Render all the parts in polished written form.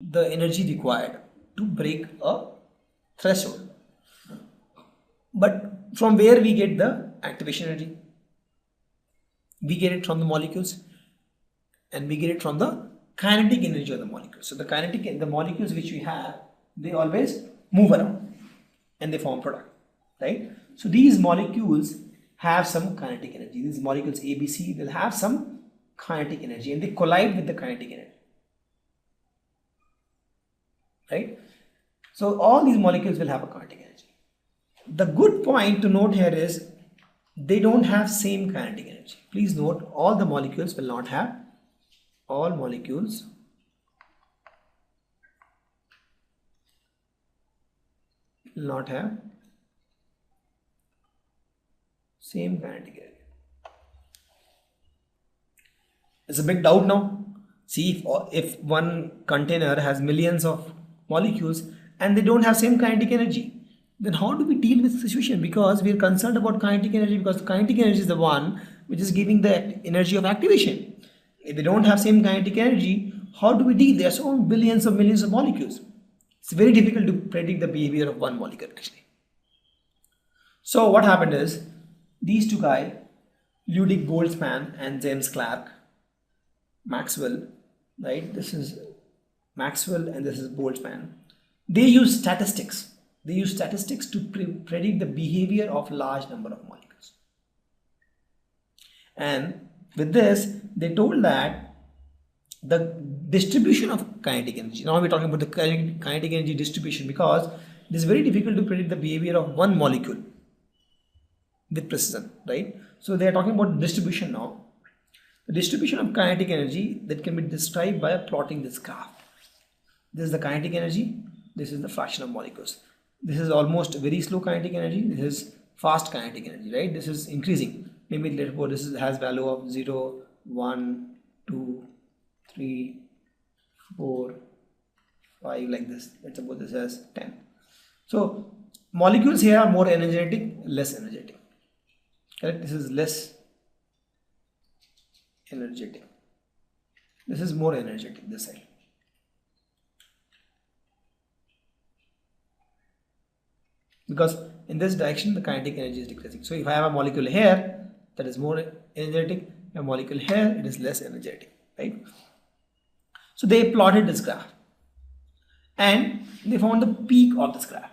the energy required to break a threshold. But from where we get the activation energy? We get it from the molecules, and we get it from the kinetic energy of the molecules. So the molecules which we have, they always move around and they form product, right? So these molecules have some kinetic energy. These molecules A, B, C will have some kinetic energy, and they collide with the kinetic energy, right? So all these molecules will have a kinetic energy. The good point to note here is they don't have same kinetic energy. Please note, all molecules will not have same kinetic energy. It's a big doubt now. See, if one container has millions of molecules and they don't have same kinetic energy, then how do we deal with the situation? Because we are concerned about kinetic energy, because the kinetic energy is the one which is giving the energy of activation. If they don't have same kinetic energy, how do we deal? There are so billions of millions of molecules. It's very difficult to predict the behavior of one molecule actually. So what happened is, these two guys, Ludwig Boltzmann and James Clerk, Maxwell, right? This is Maxwell and this is Boltzmann. They use statistics. They use statistics to predict the behavior of large number of molecules. And with this, they told that the distribution of kinetic energy. Now we're talking about the kinetic energy distribution, because it is very difficult to predict the behavior of one molecule with precision, right? So they are talking about distribution now. The distribution of kinetic energy that can be described by plotting this graph. This is the kinetic energy. This is the fraction of molecules. This is almost very slow kinetic energy. This is fast kinetic energy, right? This is increasing. Maybe let's suppose this has value of 0, 1, 2, 3, 4, 5, like this. Let's suppose this has 10. So molecules here are more energetic, less energetic. Correct? This is less energetic. This is more energetic, this side. Because in this direction the kinetic energy is decreasing. So if I have a molecule here that is more energetic, a molecule here it is less energetic, right? So they plotted this graph and they found the peak of this graph,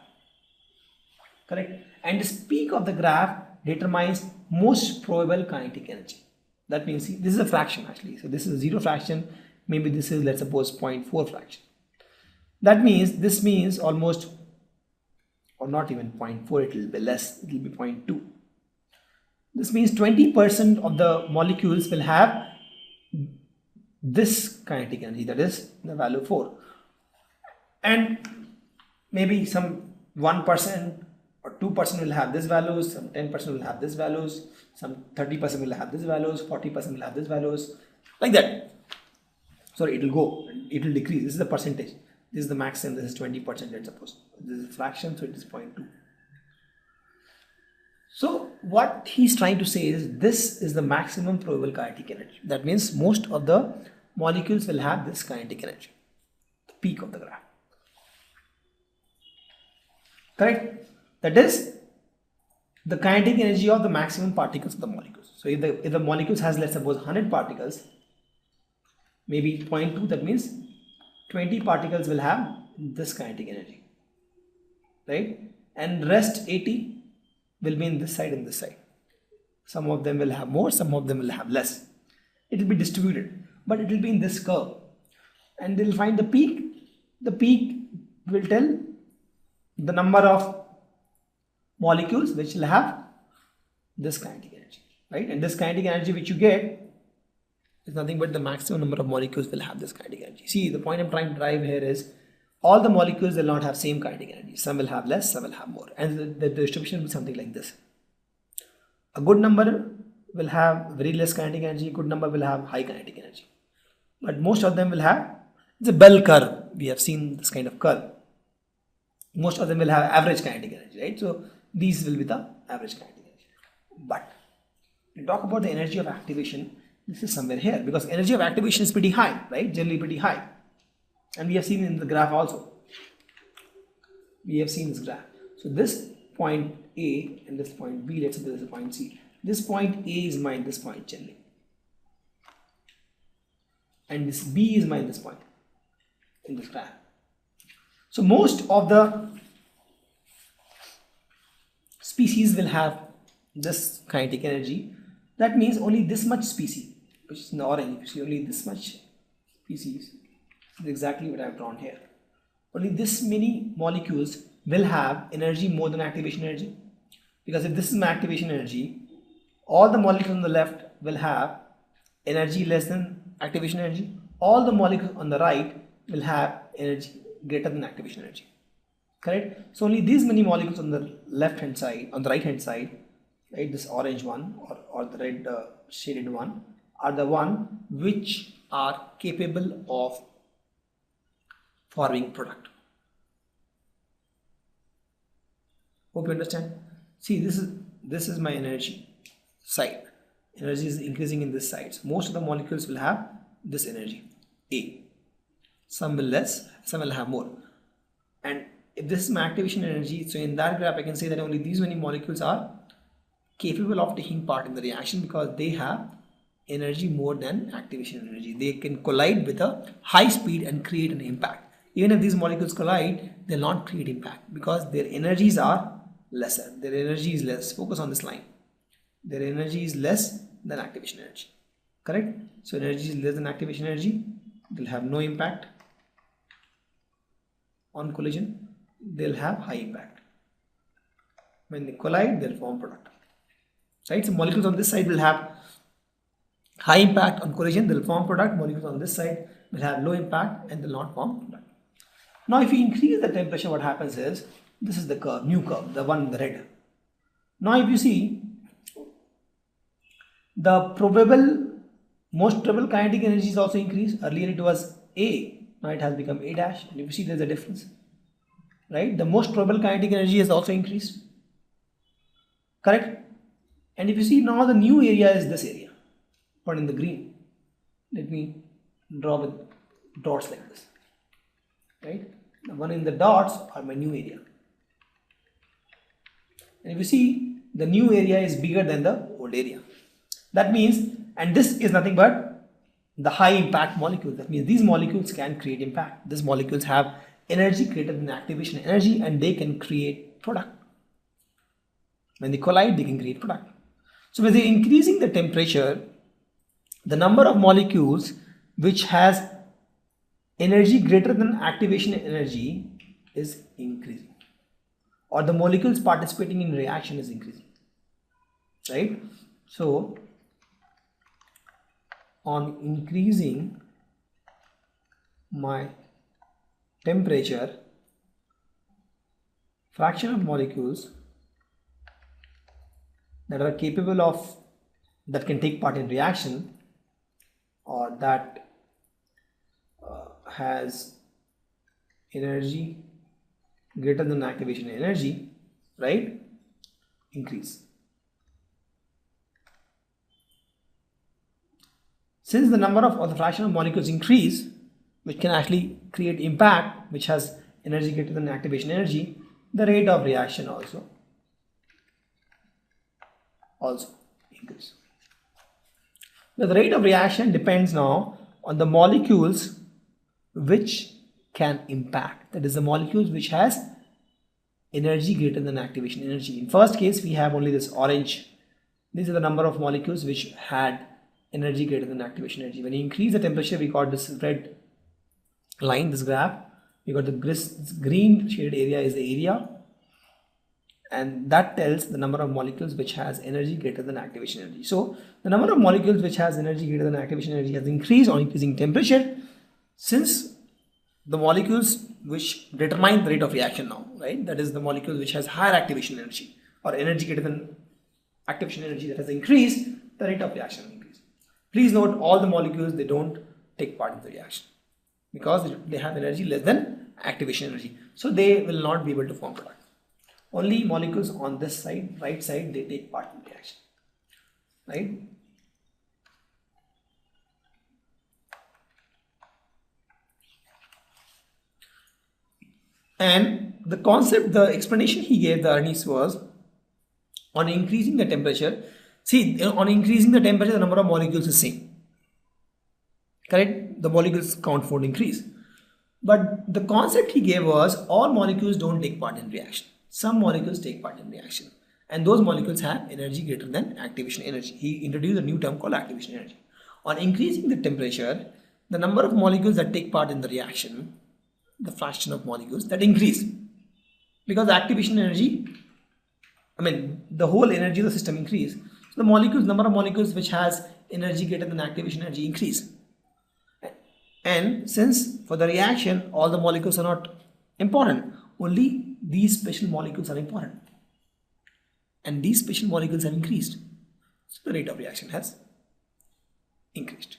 correct? And this peak of the graph determines most probable kinetic energy. That means, see, this is a fraction actually. So this is a 0 fraction. Maybe this is, let's suppose, 0.4 fraction. That means, this means almost, or not even 0.4, it will be less, it will be 0.2. This means 20% of the molecules will have this kinetic energy, that is the value 4. And maybe some 1% or 2% will have this values, some 10% will have this values, some 30% will have this values, 40% will have this values, like that. Sorry, it will go, it will decrease. This is the percentage. This is the maximum, this is 20%, let's suppose. This is a fraction, so it is 0.2. So what he's trying to say is, this is the maximum probable kinetic energy. That means most of the molecules will have this kinetic energy, the peak of the graph. Correct? That is the kinetic energy of the maximum particles of the molecules. So if the molecules has, let's suppose, 100 particles, maybe 0.2, that means 20 particles will have this kinetic energy, right? And rest 80 will be in this side and this side. Some of them will have more, some of them will have less. It will be distributed, but it will be in this curve. And they'll find the peak. The peak will tell the number of molecules which will have this kinetic energy, right? And this kinetic energy which you get is nothing but the maximum number of molecules will have this kinetic energy. See, the point I'm trying to drive here is, all the molecules will not have same kinetic energy. Some will have less, some will have more, and the distribution will be something like this. A good number will have very less kinetic energy, a good number will have high kinetic energy, but most of them will have, it's a bell curve. We have seen this kind of curve. Most of them will have average kinetic energy, right? So these will be the average kinetic energy. But when we talk about the energy of activation, this is somewhere here, because energy of activation is pretty high, right? Generally pretty high. And we have seen in the graph also. We have seen this graph. So this point A and this point B, let's say there is a point C. This point A is minus this point generally. And this B is minus this point in this graph. So most of the species will have this kinetic energy. That means only this much species, which is in the orange, you see only this much species, is exactly what I have drawn here. Only this many molecules will have energy more than activation energy. Because if this is my activation energy, all the molecules on the left will have energy less than activation energy. All the molecules on the right will have energy greater than activation energy. Correct? So only these many molecules on the left hand side, on the right hand side, right, this orange one or the red shaded one, are the one which are capable of forming product. Hope you understand. See, this is my energy side. Energy is increasing in this side. So most of the molecules will have this energy A. Some will less, some will have more. And if this is my activation energy, so in that graph I can say that only these many molecules are capable of taking part in the reaction because they have energy more than activation energy. They can collide with a high speed and create an impact. Even if these molecules collide, they will not create impact because their energies are lesser. Their energy is less. Focus on this line. Their energy is less than activation energy. Correct? So energy is less than activation energy. They'll have no impact on collision. They'll have high impact. When they collide, they'll form product. Right? So molecules on this side will have high impact on collision. They'll form product. Molecules on this side will have low impact and they'll not form product. Now, if you increase the temperature, what happens is, this is the curve, new curve, the one in the red. Now, if you see, the most probable kinetic energy is also increased. Earlier it was A, now it has become A dash, and if you see there is a difference. Right? The most probable kinetic energy has also increased. Correct? And if you see now the new area is this area, but in the green. Let me draw with dots like this. Right? The one in the dots are my new area. And if you see, the new area is bigger than the old area. That means, and this is nothing but the high impact molecules. That means these molecules can create impact. These molecules have energy greater than activation energy and they can create product. When they collide, they can create product. So when they're increasing the temperature, the number of molecules which has energy greater than activation energy is increasing, or the molecules participating in reaction is increasing, right? So on increasing my temperature, fraction of molecules that are capable of, that can take part in reaction, or that has energy greater than activation energy, right, increase. Since the number of, or the fraction of molecules increase, which can actually create impact, which has energy greater than activation energy, the rate of reaction also increase. Now, the rate of reaction depends now on the molecules which can impact, that is the molecules which has energy greater than activation energy. In first case we have only this orange. These are the number of molecules which had energy greater than activation energy. When you increase the temperature, we got this red line, this graph. We got this green shaded area is the area, and that tells the number of molecules which has energy greater than activation energy. So the number of molecules which has energy greater than activation energy has increased on increasing temperature, since the molecules which determine the rate of reaction now, right, that is the molecules which has higher activation energy or energy greater than activation energy, that has increased, the rate of reaction will increase. Please note, all the molecules, they don't take part in the reaction because they have energy less than activation energy, so they will not be able to form product. Only molecules on this side, right side, they take part in the reaction, right? And the concept, the explanation he gave the Ernest was, on increasing the temperature, see, on increasing the temperature, the number of molecules is same. Correct? The molecules count won't increase. But the concept he gave was all molecules don't take part in reaction. Some molecules take part in reaction. And those molecules have energy greater than activation energy. He introduced a new term called activation energy. On increasing the temperature, the number of molecules that take part in the reaction, the fraction of molecules that increase. Because activation energy, the whole energy of the system increase. So the molecules, number of molecules which has energy greater than activation energy increase. And since for the reaction, all the molecules are not important, only these special molecules are important. And these special molecules have increased. So the rate of reaction has increased.